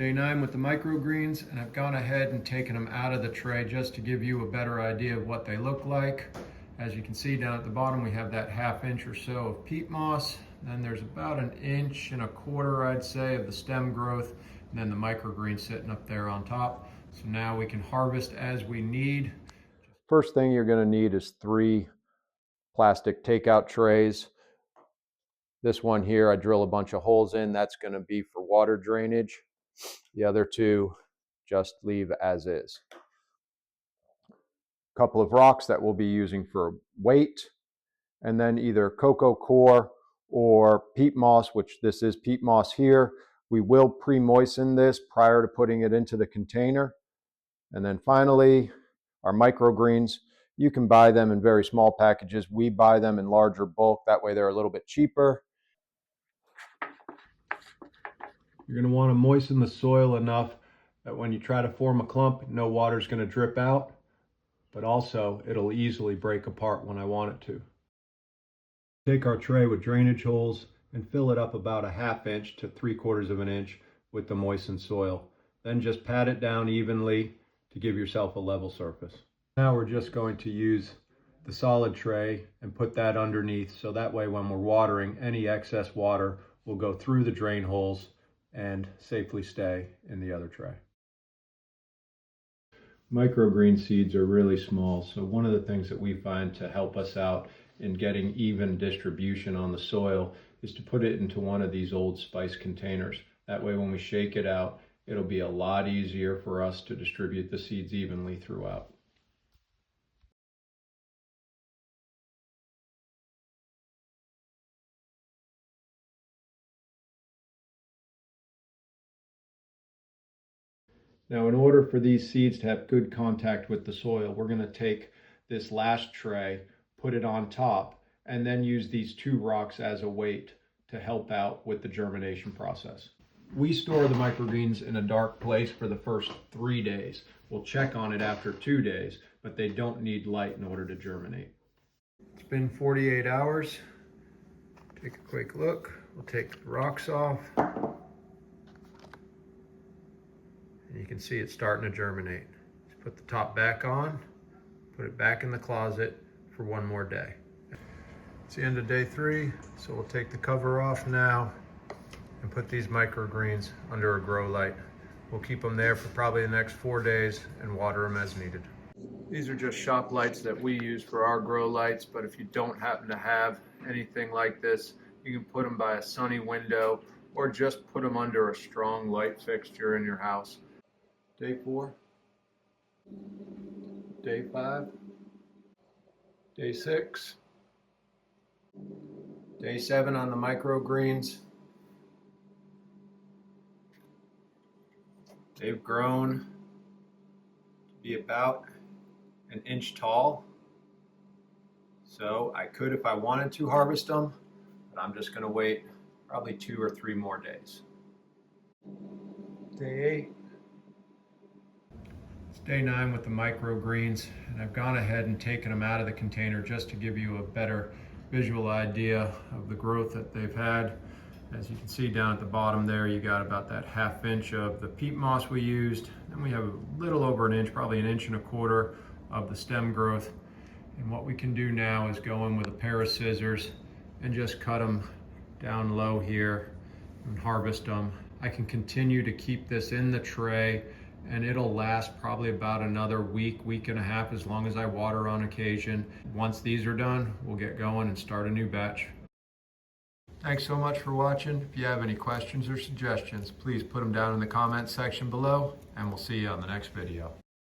Day 9 with the microgreens, and I've gone ahead and taken them out of the tray just to give you a better idea of what they look like. As you can see down at the bottom, we have that 1/2 inch or so of peat moss. Then there's about 1.25 inches, I'd say, of the stem growth, and then the microgreens sitting up there on top. So now we can harvest as we need. First thing you're going to need is 3 plastic takeout trays. This one here, I drill a bunch of holes in. That's going to be for water drainage. The other 2, just leave as is. A couple of rocks that we'll be using for weight, and then either cocoa coir or peat moss, which this is peat moss here. We will pre-moisten this prior to putting it into the container. And then finally, our microgreens. You can buy them in very small packages. We buy them in larger bulk. That way they're a little bit cheaper. You're going to want to moisten the soil enough that when you try to form a clump, no water is going to drip out, but also it'll easily break apart when I want it to. Take our tray with drainage holes and fill it up about 1/2 inch to 3/4 inch with the moistened soil. Then just pat it down evenly to give yourself a level surface. Now we're just going to use the solid tray and put that underneath, so that way when we're watering, any excess water will go through the drain holes and safely stay in the other tray. Microgreen seeds are really small, so one of the things that we find to help us out in getting even distribution on the soil is to put it into one of these old spice containers. That way when we shake it out, it'll be a lot easier for us to distribute the seeds evenly throughout. Now, in order for these seeds to have good contact with the soil, we're going to take this last tray, put it on top, and then use these 2 rocks as a weight to help out with the germination process. We store the microgreens in a dark place for the first 3 days. We'll check on it after 2 days, but they don't need light in order to germinate. It's been 48 hours. Take a quick look. We'll take the rocks off. And you can see it's starting to germinate. Just put the top back on, put it back in the closet for 1 more day. It's the end of day 3, so we'll take the cover off now and put these microgreens under a grow light. We'll keep them there for probably the next 4 days and water them as needed. These are just shop lights that we use for our grow lights, but if you don't happen to have anything like this, you can put them by a sunny window or just put them under a strong light fixture in your house. Day 4, day 5, day 6, day 7 on the microgreens. They've grown to be about 1 inch tall. So I could, if I wanted to, harvest them, but I'm just going to wait probably 2 or 3 more days. Day 8. Day 9 with the microgreens, and I've gone ahead and taken them out of the container just to give you a better visual idea of the growth that they've had. As you can see down at the bottom there, you got about that 1/2 inch of the peat moss we used. Then we have a little over 1 inch, probably 1.25 inches of the stem growth. And what we can do now is go in with a pair of scissors and just cut them down low here and harvest them. I can continue to keep this in the tray, and it'll last probably about another week, 1.5 weeks, as long as I water on occasion. Once these are done, we'll get going and start a new batch. Thanks so much for watching. If you have any questions or suggestions, please put them down in the comments section below, and we'll see you on the next video.